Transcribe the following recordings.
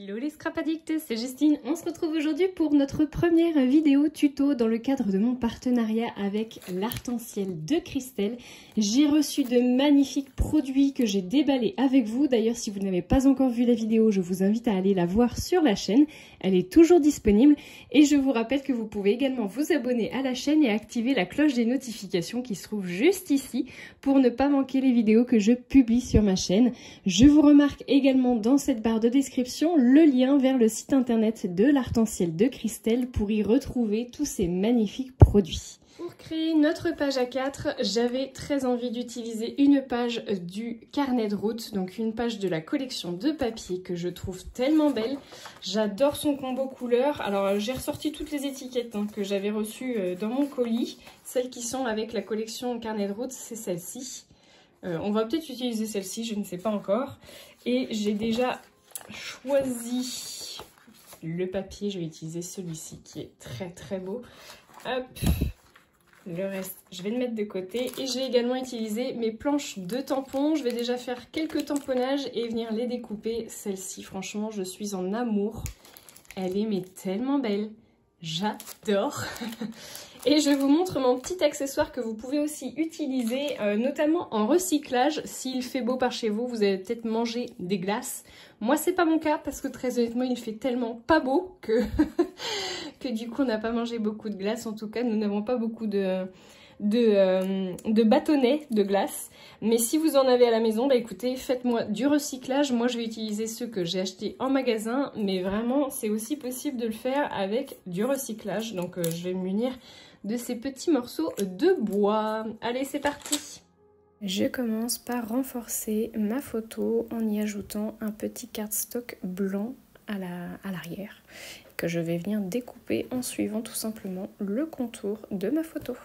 Hello les scrap addicts, c'est Justine. On se retrouve aujourd'hui pour notre première vidéo tuto dans le cadre de mon partenariat avec l'Arc-en-Ciel de Christelle. J'ai reçu de magnifiques produits que j'ai déballés avec vous. D'ailleurs, si vous n'avez pas encore vu la vidéo, je vous invite à aller la voir sur la chaîne. Elle est toujours disponible et je vous rappelle que vous pouvez également vous abonner à la chaîne et activer la cloche des notifications qui se trouve juste ici pour ne pas manquer les vidéos que je publie sur ma chaîne. Je vous remarque également dans cette barre de description le lien vers le site internet de l'Arc-en-Ciel de Christelle pour y retrouver tous ces magnifiques produits. Pour créer notre page A4, j'avais très envie d'utiliser une page du carnet de route, donc une page de la collection de papier que je trouve tellement belle. J'adore son combo couleur. Alors j'ai ressorti toutes les étiquettes que j'avais reçues dans mon colis. Celles qui sont avec la collection carnet de route, c'est celle-ci. On va peut-être utiliser celle-ci, je ne sais pas encore. Et j'ai déjà choisi le papier, je vais utiliser celui-ci qui est très très beau. Hop, le reste je vais le mettre de côté et j'ai également utilisé mes planches de tampons. Je vais déjà faire quelques tamponnages et venir les découper. Celle-ci franchement je suis en amour, elle est mais tellement belle, j'adore. Et je vous montre mon petit accessoire que vous pouvez aussi utiliser, notamment en recyclage. S'il fait beau par chez vous, vous allez peut-être manger des glaces. Moi, c'est pas mon cas parce que très honnêtement, il fait tellement pas beau que, que du coup, on n'a pas mangé beaucoup de glace. En tout cas, nous n'avons pas beaucoup de bâtonnets de glace. Mais si vous en avez à la maison, bah écoutez, faites-moi du recyclage. Moi, je vais utiliser ceux que j'ai achetés en magasin. Mais vraiment, c'est aussi possible de le faire avec du recyclage. Donc, je vais me munir de ces petits morceaux de bois. Allez, c'est parti! Je commence par renforcer ma photo en y ajoutant un petit cardstock blanc à l'arrière que je vais venir découper en suivant tout simplement le contour de ma photo.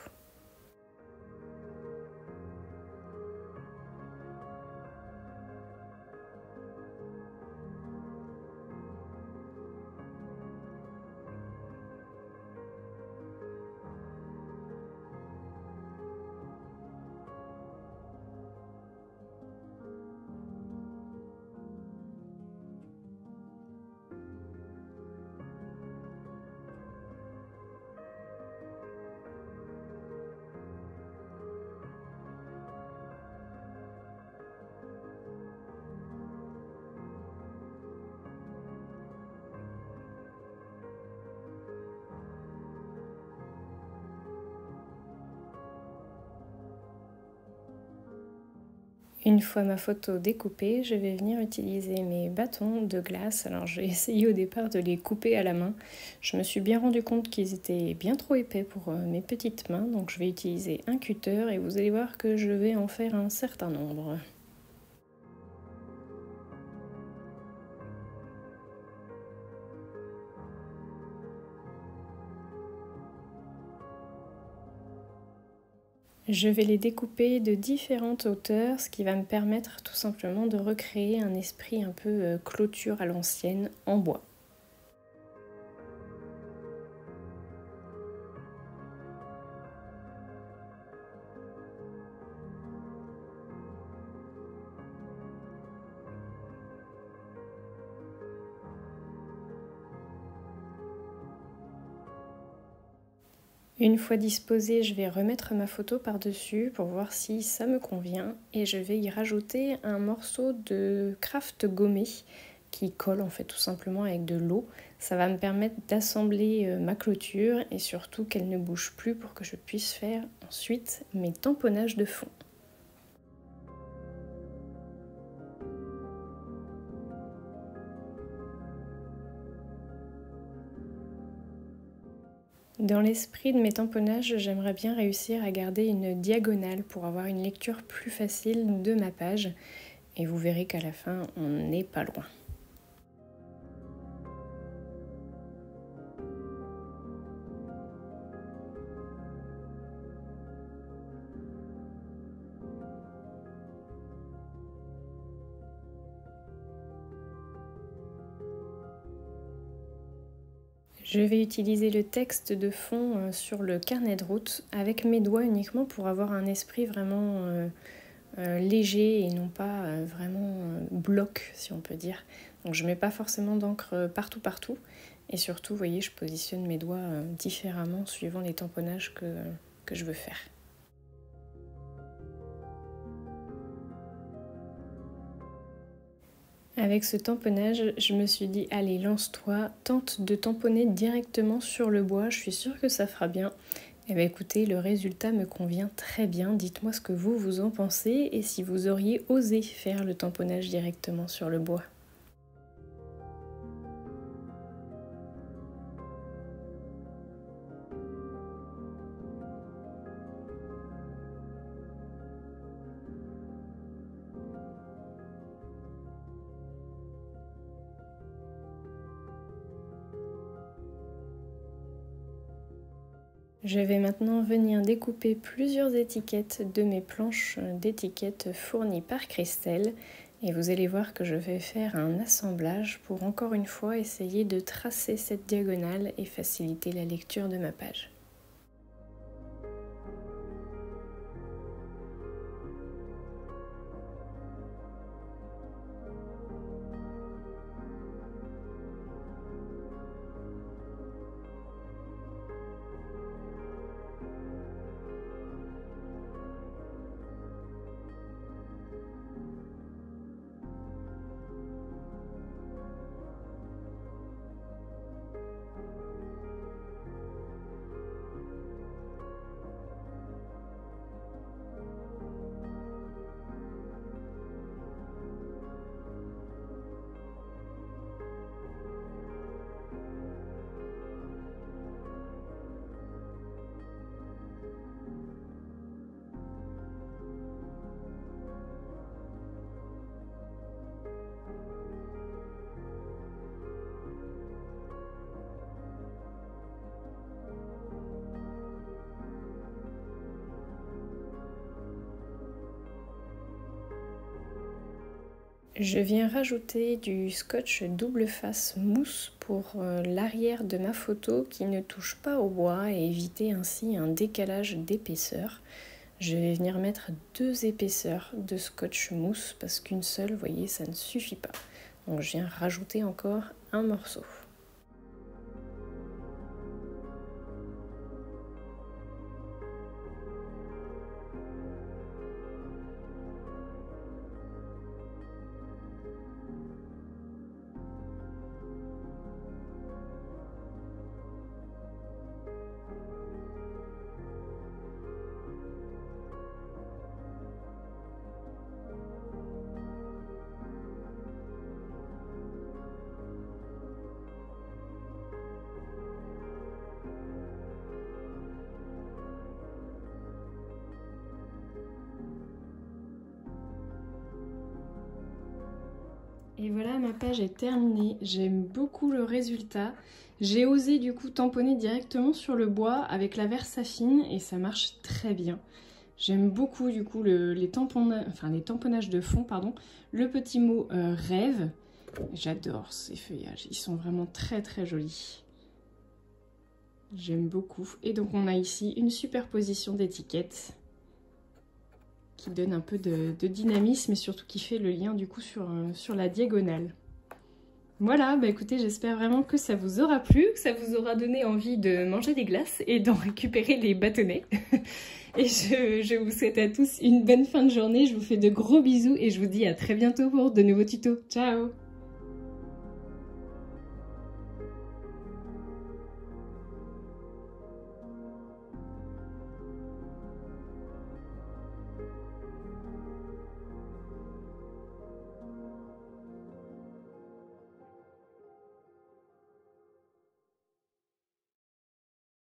Une fois ma photo découpée, je vais venir utiliser mes bâtons de glace. Alors j'ai essayé au départ de les couper à la main. Je me suis bien rendu compte qu'ils étaient bien trop épais pour mes petites mains. Donc je vais utiliser un cutter et vous allez voir que je vais en faire un certain nombre. Je vais les découper de différentes hauteurs, ce qui va me permettre tout simplement de recréer un esprit un peu clôture à l'ancienne en bois. Une fois disposée, je vais remettre ma photo par-dessus pour voir si ça me convient et je vais y rajouter un morceau de craft gommé qui colle en fait tout simplement avec de l'eau. Ça va me permettre d'assembler ma clôture et surtout qu'elle ne bouge plus pour que je puisse faire ensuite mes tamponnages de fond. Dans l'esprit de mes tamponnages, j'aimerais bien réussir à garder une diagonale pour avoir une lecture plus facile de ma page. Et vous verrez qu'à la fin, on n'est pas loin. Je vais utiliser le texte de fond sur le carnet de route avec mes doigts uniquement pour avoir un esprit vraiment léger et non pas vraiment bloc si on peut dire. Donc je mets pas forcément d'encre partout. Et surtout, vous voyez, je positionne mes doigts différemment suivant les tamponnages que je veux faire. Avec ce tamponnage, je me suis dit, allez, lance-toi, tente de tamponner directement sur le bois, je suis sûre que ça fera bien. Eh bien écoutez, le résultat me convient très bien, dites-moi ce que vous en pensez et si vous auriez osé faire le tamponnage directement sur le bois. Je vais maintenant venir découper plusieurs étiquettes de mes planches d'étiquettes fournies par Christelle et vous allez voir que je vais faire un assemblage pour encore une fois essayer de tracer cette diagonale et faciliter la lecture de ma page. Je viens rajouter du scotch double face mousse pour l'arrière de ma photo qui ne touche pas au bois et éviter ainsi un décalage d'épaisseur. Je vais venir mettre 2 épaisseurs de scotch mousse parce qu'une seule, vous voyez, ça ne suffit pas. Donc je viens rajouter encore un morceau. Et voilà, ma page est terminée. J'aime beaucoup le résultat. J'ai osé du coup tamponner directement sur le bois avec la Versafine et ça marche très bien. J'aime beaucoup du coup les tamponnages de fond, pardon. Le petit mot rêve. J'adore ces feuillages, ils sont vraiment très très jolis. J'aime beaucoup. Et donc on a ici une superposition d'étiquettes qui donne un peu de dynamisme et surtout qui fait le lien du coup sur la diagonale. Voilà, bah écoutez, j'espère vraiment que ça vous aura plu, que ça vous aura donné envie de manger des glaces et d'en récupérer les bâtonnets. Et je vous souhaite à tous une bonne fin de journée, je vous fais de gros bisous et je vous dis à très bientôt pour de nouveaux tutos. Ciao!